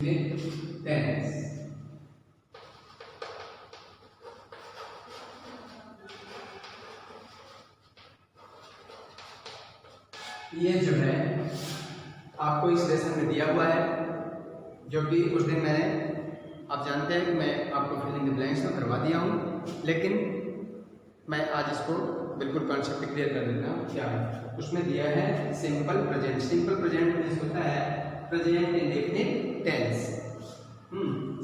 Tense. ये जो है आपको इस लेसन में दिया हुआ है, जो कि उस दिन मैंने, आप जानते हैं कि मैं आपको फिलिंग द ब्लैंक्स में करवा दिया हूँ, लेकिन मैं आज इसको बिल्कुल कॉन्सेप्ट क्लियर कर देता हूँ। क्या है उसमें दिया है? Simple present. Simple present means होता है प्रेजेंट इंडेफिनिट टेंस।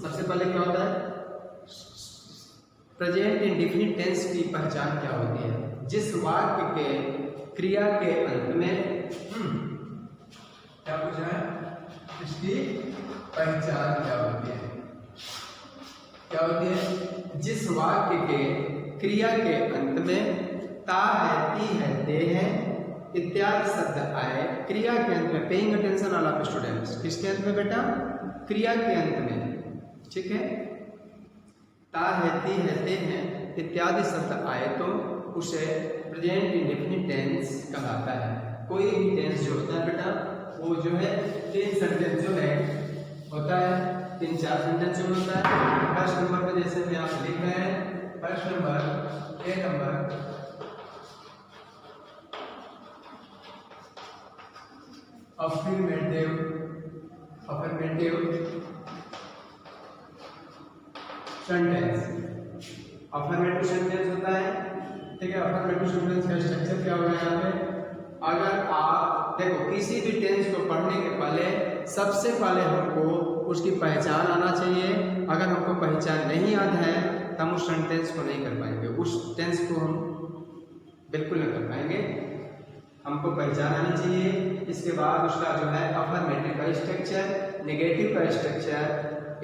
सबसे पहले क्या होता है? प्रेजेंट इंडेफिनिट टेंस की पहचान क्या होती है? जिस वाक्य के क्रिया के अंत में क्या पूछा है? इसकी पहचान क्या होती है? क्या होती है? जिस वाक्य के क्रिया के अंत में ता है, ती है, दे है इत्यादि शब्द आए। क्रिया के अंत में, paying attention all of students, किसके अंत में बेटा? क्रिया के अंत में, ठीक है। ता है, ती है, दे है इत्यादि शब्द आए तो उसे प्रेजेंट इंडेफिनिट टेंस कहलाता है। कोई भी टेंस जो होता है बेटा, वो जो है 3 सेंटेंस जो है होता है, 3-4 सेंटेंस जो होता है। फर्स्ट नंबर पे जैसे मैं आप लिख रहे हैं, first number, A number, affirmative sentence. Affirmative sentence होता है, ठीक है। अफर्मेटिव सेंटेंस का स्ट्रक्चर क्या होगा यहाँ पे? अगर आप देखो किसी भी टेंस को पढ़ने के पहले सबसे पहले हमको उसकी पहचान आना चाहिए। अगर हमको पहचान नहीं याद है तो हम उस सेंटेंस को नहीं कर पाएंगे, उस टेंस को हम बिल्कुल नहीं कर पाएंगे। हमको पहचान आनी चाहिए। इसके बाद उसका जो है अफर्मेटिव का स्ट्रक्चर, नेगेटिव का स्ट्रक्चर,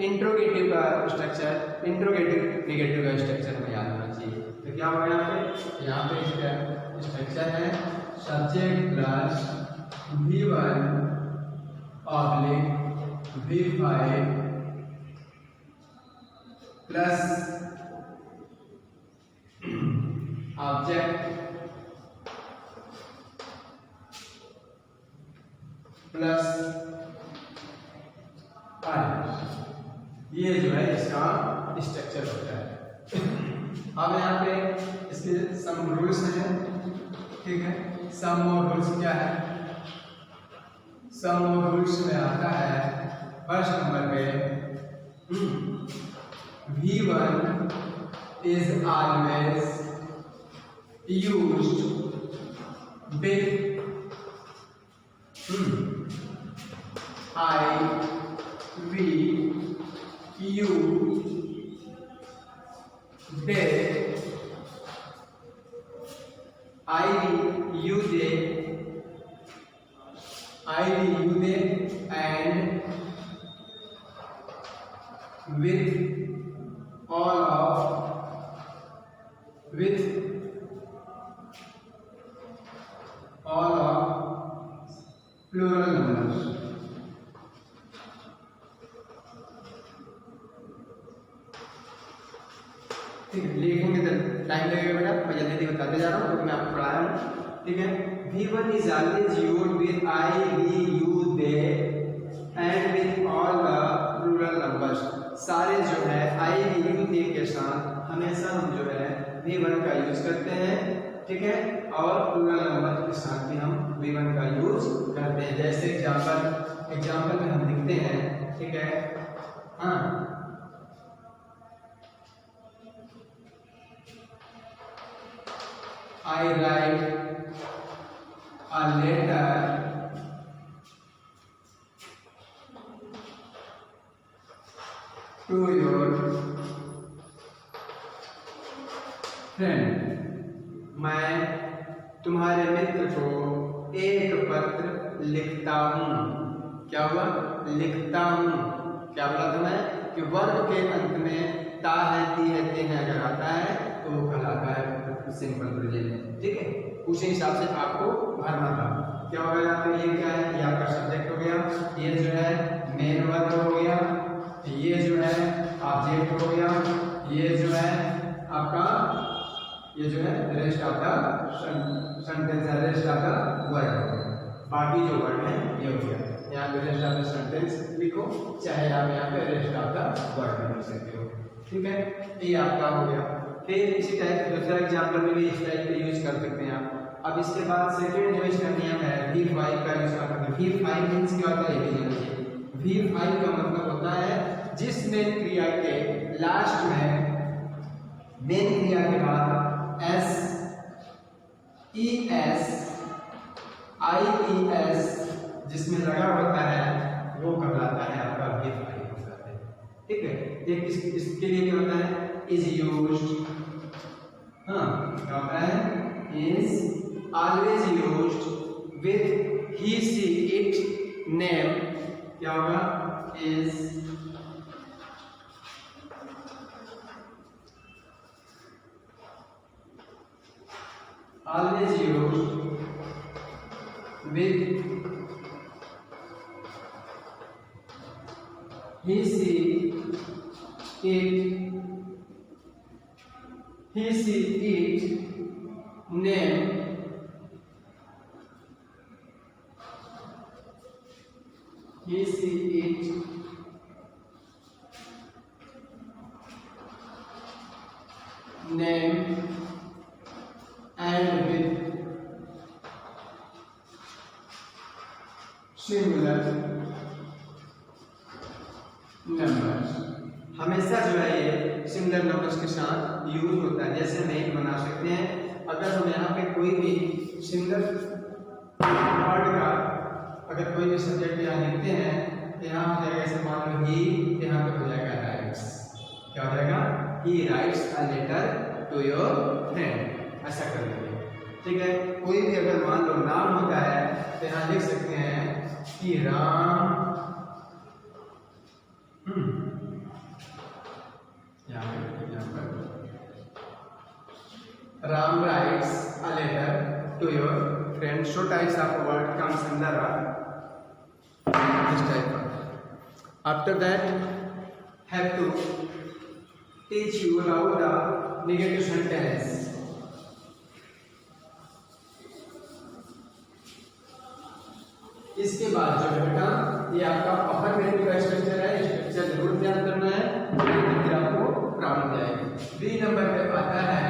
इंट्रोगेटिव का स्ट्रक्चर, इंट्रोगेटिव नेगेटिव का स्ट्रक्चर हमें याद होना चाहिए। तो क्या होगा यहाँ पे इसका स्ट्रक्चर है subject plus V1 oblique V5 plus object plus I. ये जो है इसका स्ट्रक्चर होता है। अब यहाँ पे इसके सम रूल्स हैं, ठीक है। सम और रूल्स क्या है? सम और रूल्स में आता है फर्स्ट नंबर पे V1 is always used with I, we, you, they, I, you, they, and with all of plural numbers। ठीक है, लिखेंगे तो टाइम लगेगा बेटा, मैं जल्दी बताते जा रहा हूँ क्योंकि मैं आपको पढ़ाया हूँ, ठीक है। V1 is always used with I, we, you, they and with all the plural numbers। सारे जो है I, we, you, they के साथ हमेशा हम जो है V1 का यूज करते हैं, ठीक है। और प्लूरल नंबर के साथ भी हम V1 का यूज करते हैं। जैसे एग्जाम्पल में हम लिखते हैं, ठीक है। हाँ, I write a letter to your friend। मैं तुम्हारे मित्र को एक पत्र लिखता हूँ। क्या हुआ? लिखता हूँ। क्या बोला था मैं कि वर्ब के अंत में ता है, ती है, ते है अगर आता है तो वो कहलाता है सिंपल प्रेजेंट, ठीक है। उसी हिसाब से आपको भरना था। क्या होगा यहाँ पे? ये क्या है? ये आपका सब्जेक्ट हो गया, ये जो है मेन वर्ब हो गया, ये जो है ऑब्जेक्ट हो गया, ये जो है आपका, ये जो है रेस्ट ऑफ द सेंटेंस है, रेस्ट ऑफ द वर्ड। बाकी जो वर्ड है ये हो गया। यहाँ पे रेस्ट ऑफ द सेंटेंस लिखो, चाहे आप यहाँ पे रेस्ट ऑफ द वर्ड भी लिख सकते हो। ठीक है, ये आपका हो गया। फिर इसी टाइप दूसरा एग्जाम्पल में भी इस टाइप पे यूज कर सकते हैं आप। अब इसके बाद सेकेंड जो इसका नियम है V5 का यूज करते हैं। V5 मीन्स क्या होता है? V5 का मतलब होता है जिस मेन क्रिया के लास्ट में मेन क्रिया के बाद S E S I E S जिसमें लगा होता है वो कहलाता है आपका V5 होता है। ठीक है, ये इसके लिए क्या होता है? इज यूज्ड, हाँ क्या होता है? Is always used with he see it name, क्या होगा? Is always used with he see it name, he see it name and with singular numbers। हमेशा जो है ये सिंगुलर नंबर्स के साथ यूज होता है। जैसे हम एक बना सकते हैं, अगर हम यहाँ पे कोई भी सिंगल वर्ड का अगर कोई भी सब्जेक्ट यहाँ लिखते हैं तो यहाँ हो जाएगा, ऐसे मान लो ही, यहाँ पे हो जाएगा राइट्स। क्या हो जाएगा? He writes a letter to your friend, ऐसा कर लेंगे। ठीक है, कोई भी अगर मान लो नाम होता है तो यहाँ लिख सकते हैं कि Ram, Ram writes a letter to your friend. So types of word comes under this type of. After that, have to teach you about the negative sentence. इसके बाद जो है बेटा ये आपका अफर्मेटिव का स्ट्रक्चर है, स्ट्रक्चर जरूर ध्यान करना है, फिर आपको प्रॉब्लम जाएगी। बी नंबर पे आता है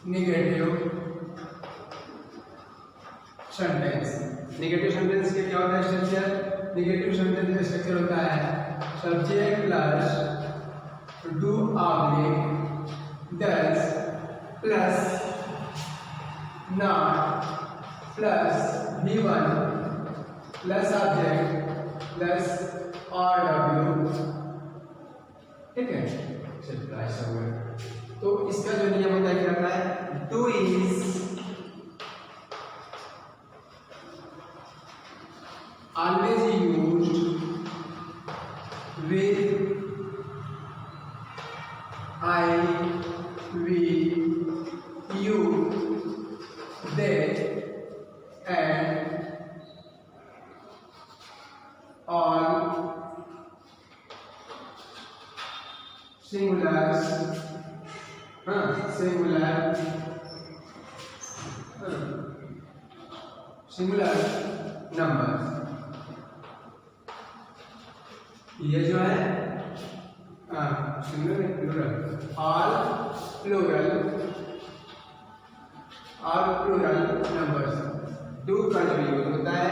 नेगेटिव सेंटेंस। नेगेटिव सेंटेंस के क्या होता है स्ट्रक्चर? नेगेटिव सेंटेंस का स्ट्रक्चर होता है subject plus do oblique does plus not plus V1 plus object plus RW। ठीक है, चलिए ऐसा हुआ। तो इसका जो नियम होता है क्या होता है? Do is always used with I, we, you, they and all singulars, singular numbers। ये जो है singular plural, all plural numbers. Do का जो यूज होता है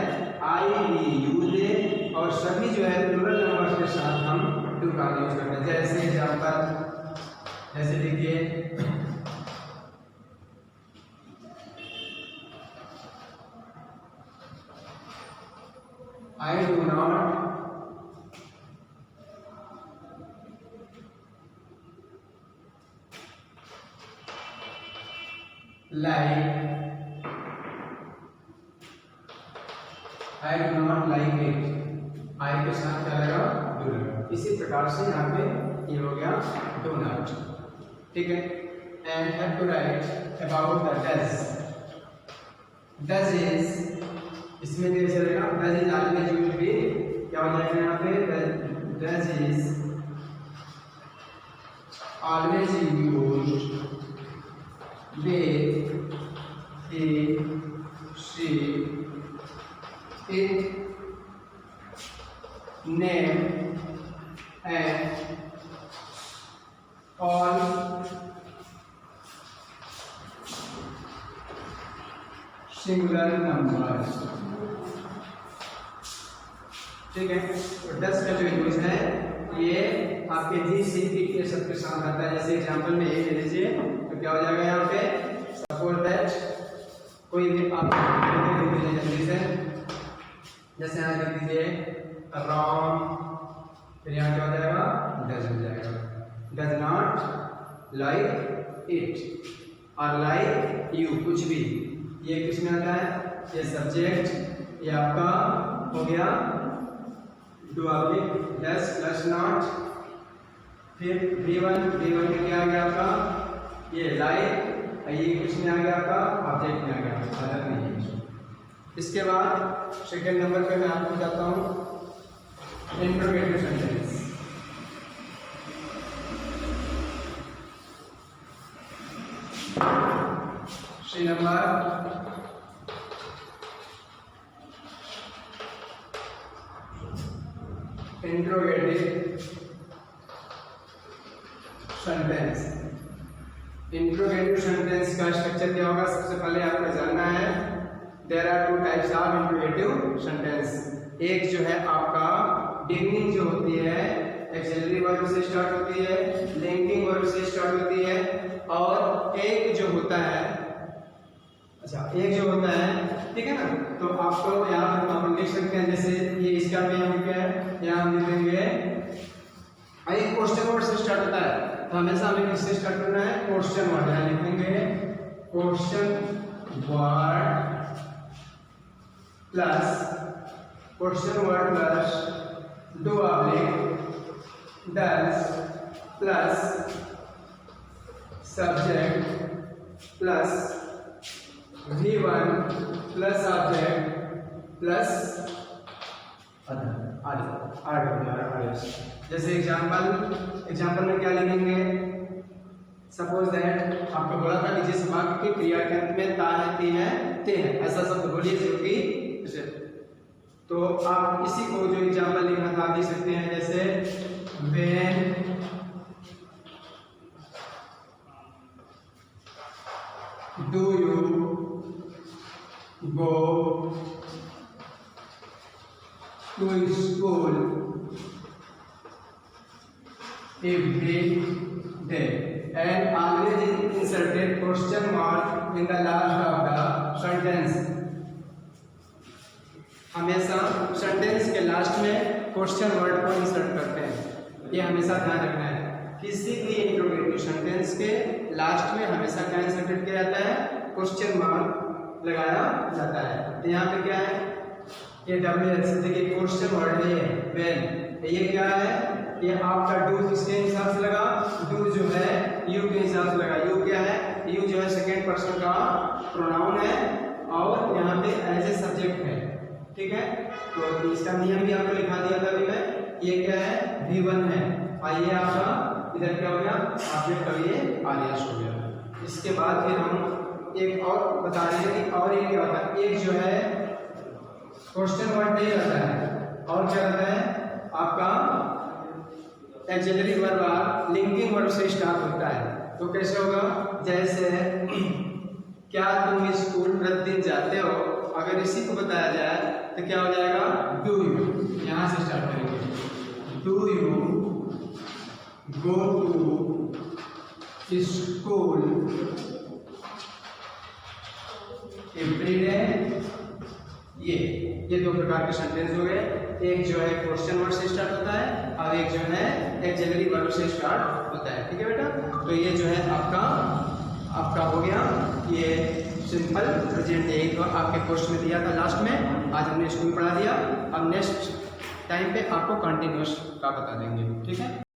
आई, वी, यू, दे, और सभी जो है प्लूरल नंबर्स के साथ हम डू का यूज करते हैं। जैसे एग्जांपल, जैसे देखिए I do not like, I do not like it। आई के साथ क्या लगा? डू लगा। इसी प्रकार से यहाँ पे ये हो गया डू नॉट। ठीक है, and have to write about the does. Does is, इसमें क्या चलेगा? Does is always used with, क्या हो जाएगा यहाँ पे? Does is always used with he, she, name and all singular numbers. ठीक है, तो डस का जो यूज है ये आपके जीसीपी के सब के साथ आता है। जैसे एग्जांपल में ये ले लीजिए, तो क्या हो जाएगा यहाँ पे, सपोज दैट कोई भी आप लिख दीजिए जल्दी से, जैसे यहाँ लिख दीजिए रॉन्ग, फिर यहाँ क्या हो जाएगा, डज हो जाएगा, डज नॉट लाइक इट और लाइक यू, कुछ भी, ये किस में आता है, ये सब्जेक्ट, ये आपका हो गया डू आपके डज प्लस नॉट, फिर V1 में क्या आ गया आपका, ये लाइक, ये किस में आ गया आपका, ऑब्जेक्ट में आ गया, अलग नहीं है। इसके बाद सेकंड नंबर पे मैं आपको बताता हूँ interrogative sentence. Number interrogative sentence. Interrogative sentence का स्ट्रक्चर क्या होगा, सबसे पहले आपको जानना है there are two types of interrogative sentence. एक जो है आपका बिगिनिंग जो होती है एक्सिलरी वर्ब से स्टार्ट होती है, लिंकिंग वर्ब से स्टार्ट होती है, और एक जो होता है, अच्छा एक जो होता है, ठीक है ना, तो आपको यहाँ पर हम लिख सकते हैं, जैसे ये इसका भी हम क्या है, यहाँ हम लिखेंगे एक क्वेश्चन वर्ड से स्टार्ट होता है, तो हमेशा हमें किससे स्टार्ट करना है, क्वेश्चन वर्ड, यहाँ लिखेंगे question word plus do does plus subject plus V1 plus object plus जैसे एग्जाम्पल में क्या लिखेंगे, सपोज दैट आपको बोला था कि जिस वाक्य की क्रिया के अंत में ता है, ती है, ते है, ऐसा शब्द बोलिए जो कि, तो आप इसी को जो एग्जाम्पल लिखना था लिख सकते हैं, जैसे when do you go to school every day, and always inserted question mark in the last of the sentence। हमेशा सेंटेंस के लास्ट में क्वेश्चन वर्ड को इंसर्ट करते हैं, ये हमेशा ध्यान रखना है। किसी भी इंट्रोगेटिव सेंटेंस के लास्ट में हमेशा क्या इंसर्टेड किया जाता है, क्वेश्चन मार्क लगाया जाता है। तो यहाँ पे क्या है, ये WH, देखिए क्वेश्चन वर्ड है व्हेन, ये क्या है, ये आपका डू किसके हिसाब से लगा, डू जो है यू के हिसाब से लगा। यू क्या है, यू जो है सेकेंड पर्सन का प्रोनाउन है और यहाँ पे एज ए सब्जेक्ट है, ठीक है। तो इसका नियम भी आपको लिखा दिया था अभी मैं, ये क्या है, V1 है, आइए आपका इधर क्या हो गया, ऑब्जेक्ट का ये आलियास हो गया। इसके बाद फिर हम एक और बता रहे हैं कि और ये क्या होता है, एक जो है क्वेश्चन वर्ड नहीं रहता है, और क्या रहता है आपका एक्सिलरी वर्ब लिंकिंग वर्ब से स्टार्ट होता है। तो कैसे होगा, जैसे क्या तुम स्कूल प्रतिदिन जाते हो, अगर इसी को बताया जाए तो क्या हो जाएगा, डू यू, यहाँ से स्टार्ट करेंगे, do you go to school every day. ये दो प्रकार के सेंटेंस हो गए, एक जो है क्वेश्चन वर्ड से स्टार्ट होता है और एक जो है एक्सिलरी वर्ब से स्टार्ट होता है, ठीक है बेटा। तो ये जो है आपका हो गया ये सिंपल प्रेजेंट, यही तो आपके कोर्स में दिया था लास्ट में, आज हमने इसको पढ़ा दिया। अब नेक्स्ट टाइम पे आपको कंटिन्यूअस का बता देंगे, ठीक है।